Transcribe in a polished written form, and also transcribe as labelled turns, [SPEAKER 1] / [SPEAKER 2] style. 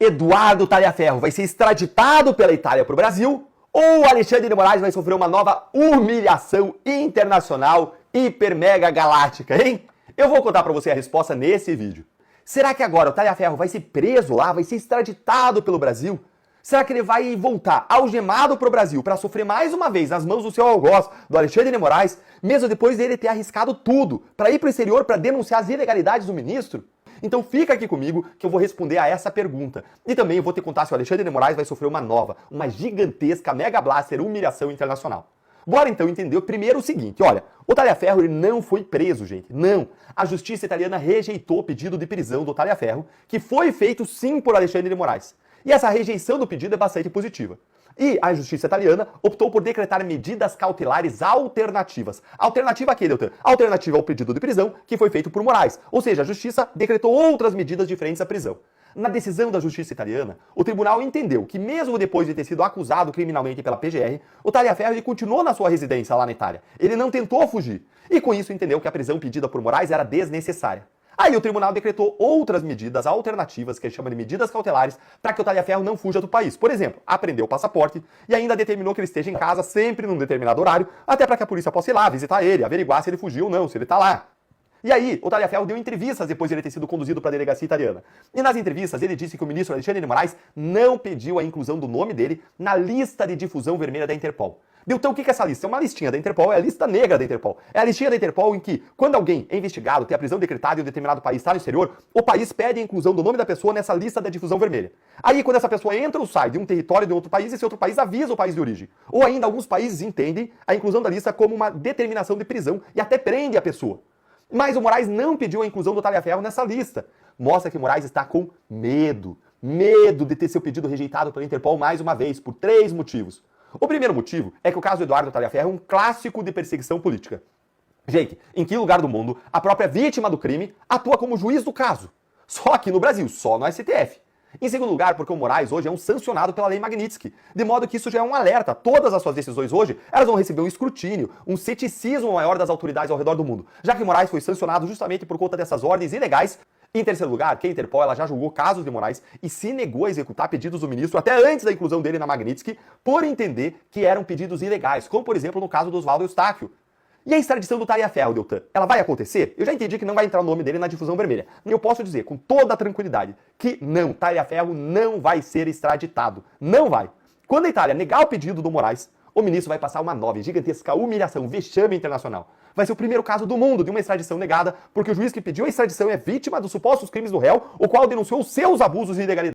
[SPEAKER 1] Eduardo Talhaferro vai ser extraditado pela Itália para o Brasil ou Alexandre de Moraes vai sofrer uma nova humilhação internacional hiper mega galáctica, hein? Eu vou contar para você a resposta nesse vídeo. Será que agora o Talhaferro vai ser preso lá, vai ser extraditado pelo Brasil? Será que ele vai voltar algemado para o Brasil para sofrer mais uma vez nas mãos do seu algoz, do Alexandre de Moraes, mesmo depois dele ter arriscado tudo para ir para o exterior para denunciar as ilegalidades do ministro? Então fica aqui comigo que eu vou responder a essa pergunta. E também eu vou te contar se o Alexandre de Moraes vai sofrer uma nova, uma gigantesca mega blaster humilhação internacional. Bora então entender primeiro o seguinte, olha, o Talhaferro ele não foi preso, gente, não. A justiça italiana rejeitou o pedido de prisão do Talhaferro, que foi feito sim por Alexandre de Moraes. E essa rejeição do pedido é bastante positiva. E a justiça italiana optou por decretar medidas cautelares alternativas. Alternativa a quê, Deltan? Alternativa ao pedido de prisão que foi feito por Moraes. Ou seja, a justiça decretou outras medidas diferentes à prisão. Na decisão da justiça italiana, o tribunal entendeu que mesmo depois de ter sido acusado criminalmente pela PGR, o Talhaferro ele continuou na sua residência lá na Itália. Ele não tentou fugir. E com isso entendeu que a prisão pedida por Moraes era desnecessária. Aí o tribunal decretou outras medidas alternativas, que ele chama de medidas cautelares, para que o Talhaferro não fuja do país. Por exemplo, apreendeu o passaporte e ainda determinou que ele esteja em casa sempre num determinado horário, até para que a polícia possa ir lá visitar ele, averiguar se ele fugiu ou não, se ele está lá. E aí, o Talhaferro deu entrevistas depois de ele ter sido conduzido para a delegacia italiana. E nas entrevistas ele disse que o ministro Alexandre de Moraes não pediu a inclusão do nome dele na lista de difusão vermelha da Interpol. Então, o que é essa lista? É uma listinha da Interpol, é a lista negra da Interpol. É a listinha da Interpol em que, quando alguém é investigado, tem a prisão decretada em um determinado país, está no exterior, o país pede a inclusão do nome da pessoa nessa lista da difusão vermelha. Aí, quando essa pessoa entra ou sai de um território de outro país, esse outro país avisa o país de origem. Ou ainda, alguns países entendem a inclusão da lista como uma determinação de prisão e até prende a pessoa. Mas o Moraes não pediu a inclusão do Talhaferro nessa lista. Mostra que Moraes está com medo. Medo de ter seu pedido rejeitado pela Interpol mais uma vez, por 3 motivos. O primeiro motivo é que o caso do Eduardo Talhaferro é um clássico de perseguição política. Gente, em que lugar do mundo a própria vítima do crime atua como juiz do caso? Só aqui no Brasil, só no STF. Em segundo lugar, porque o Moraes hoje é um sancionado pela lei Magnitsky, de modo que isso já é um alerta. Todas as suas decisões hoje, elas vão receber um escrutínio, um ceticismo maior das autoridades ao redor do mundo, já que Moraes foi sancionado justamente por conta dessas ordens ilegais. Em terceiro lugar, que a Interpol ela já julgou casos de Moraes e se negou a executar pedidos do ministro até antes da inclusão dele na Magnitsky, por entender que eram pedidos ilegais, como por exemplo no caso do Oswaldo Eustáquio. E a extradição do Talhaferro, Deltan, ela vai acontecer? Eu já entendi que não vai entrar o nome dele na difusão vermelha. E eu posso dizer com toda a tranquilidade que não, Talhaferro não vai ser extraditado. Não vai. Quando a Itália negar o pedido do Moraes, o ministro vai passar uma nova e gigantesca humilhação, vexame internacional. Vai ser o primeiro caso do mundo de uma extradição negada, porque o juiz que pediu a extradição é vítima dos supostos crimes do réu, o qual denunciou seus abusos e ilegalidades.